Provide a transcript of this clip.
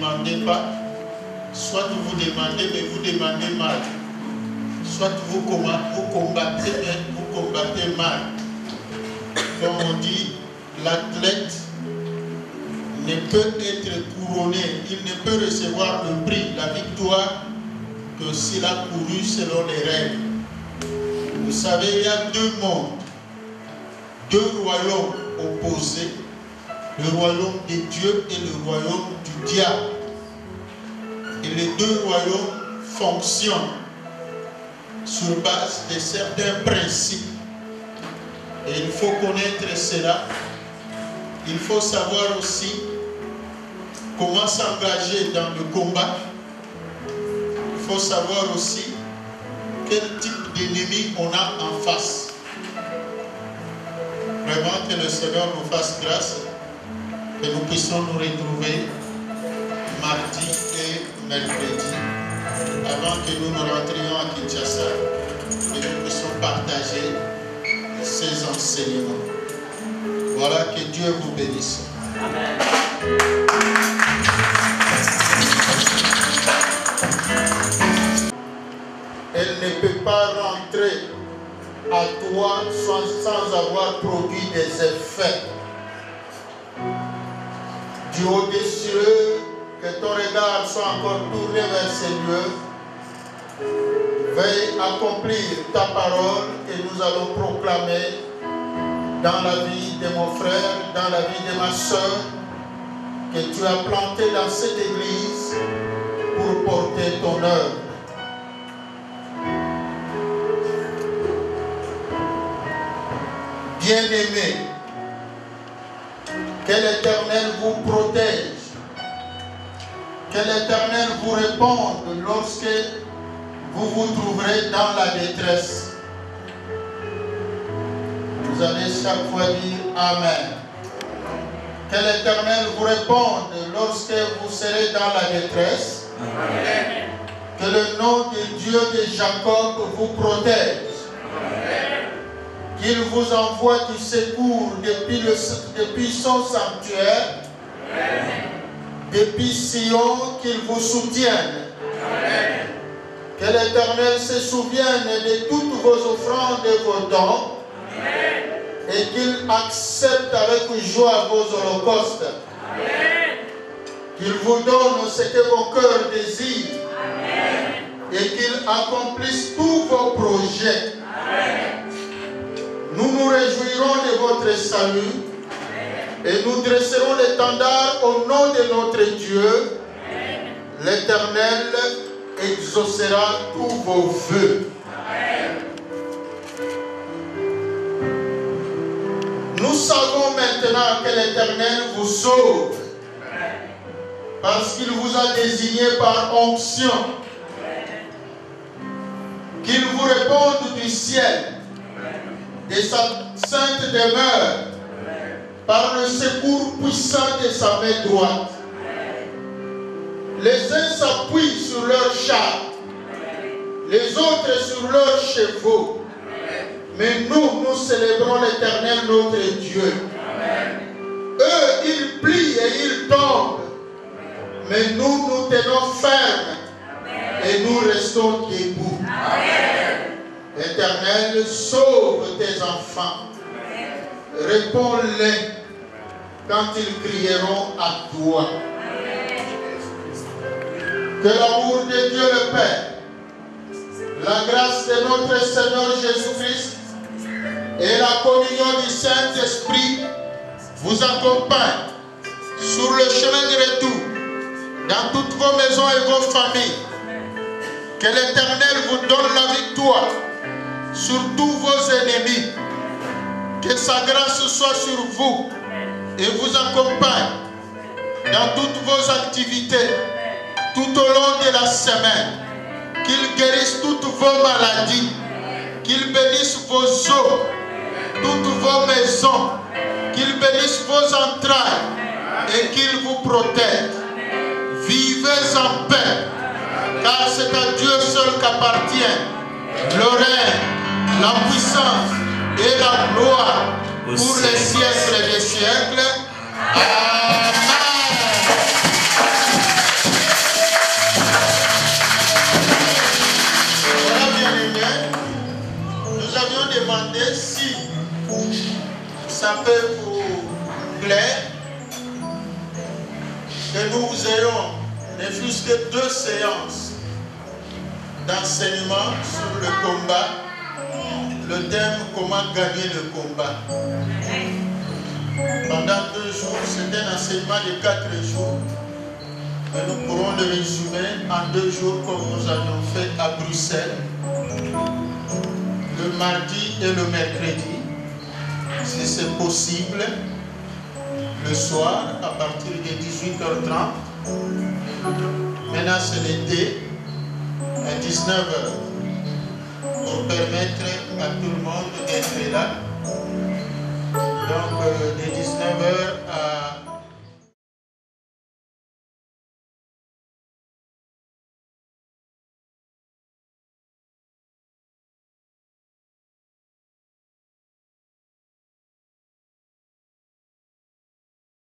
demandez pas, soit vous demandez, mais vous demandez mal. Soit vous combattez, mais vous combattez mal. Comme on dit, l'athlète ne peut être couronné, il ne peut recevoir le prix, la victoire, que s'il a couru selon les règles. Vous savez, il y a deux mondes, deux royaumes opposés, le royaume de Dieu et le royaume du diable. Et les deux royaumes fonctionnent sur base de certains principes. Et il faut connaître cela. Il faut savoir aussi comment s'engager dans le combat. Il faut savoir aussi quel type d'ennemi on a en face. Vraiment que le Seigneur nous fasse grâce, que nous puissions nous retrouver mardi et mercredi, avant que nous nous rentrions à Kinshasa, et nous puissions partager ces enseignements. Voilà, que Dieu vous bénisse. Amen. Elle ne peut pas rentrer à toi sans avoir produit des effets. Du haut des cieux, que ton regard soit encore tourné vers ces lieux. Veuille accomplir ta parole que nous allons proclamer dans la vie de mon frère, dans la vie de ma soeur, que tu as planté dans cette église pour porter ton œuvre. Bien-aimés, que l'Éternel vous protège, que l'Éternel vous réponde lorsque vous vous trouverez dans la détresse. Vous allez chaque fois dire Amen. Que l'Éternel vous réponde lorsque vous serez dans la détresse. Amen. Que le nom de Dieu de Jacob vous protège. Amen. Qu'il vous envoie du secours depuis son sanctuaire. Amen. Depuis Sion, qu'il vous soutienne. Amen. Que l'Éternel se souvienne de toutes vos offrandes et vos dons. Amen. Et qu'il accepte avec joie vos holocaustes. Amen. Qu'il vous donne ce que vos cœurs désirent. Amen. Et qu'il accomplisse tous vos projets. Amen. Nous nous réjouirons de votre salut. Amen. Et nous dresserons l'étendard au nom de notre Dieu. L'Éternel exaucera tous vos vœux. Amen. Nous savons maintenant que l'Éternel vous sauve, parce qu'il vous a désigné par onction, qu'il vous réponde du ciel, de sa sainte demeure, par le secours puissant de sa main droite. Les uns s'appuient sur leurs chars, les autres sur leurs chevaux. Mais nous célébrons l'Éternel notre Dieu. Amen. Eux, ils plient et ils tombent. Mais nous tenons ferme. Amen. Et nous restons debout. Amen. Éternel, sauve tes enfants. Amen. Réponds-les quand ils crieront à toi. Amen. Que l'amour de Dieu le Père, la grâce de notre Seigneur Jésus-Christ et la communion du Saint-Esprit vous accompagnent sur le chemin de retour dans toutes vos maisons et vos familles. Que l'Éternel vous donne la victoire sur tous vos ennemis. Que sa grâce soit sur vous et vous accompagne dans toutes vos activités tout au long de la semaine. Qu'il guérisse toutes vos maladies. Qu'il bénisse vos os, toutes vos maisons. Qu'il bénisse vos entrailles et qu'il vous protège. Vivez en paix, car c'est à Dieu seul qu'appartient le règne, la puissance et la gloire pour les siècles des siècles. Amen. nous ayons ne fût-ce que 2 séances d'enseignement sur le combat. Le thème, comment gagner le combat. Pendant 2 jours, c'est un enseignement de 4 jours. Mais nous pourrons le résumer en 2 jours comme nous avions fait à Bruxelles. Le mardi et le mercredi, si c'est possible, le soir à partir de 18h30. Maintenant c'est l'été à 19h pour permettre à tout le monde d'être là. Donc de 19h à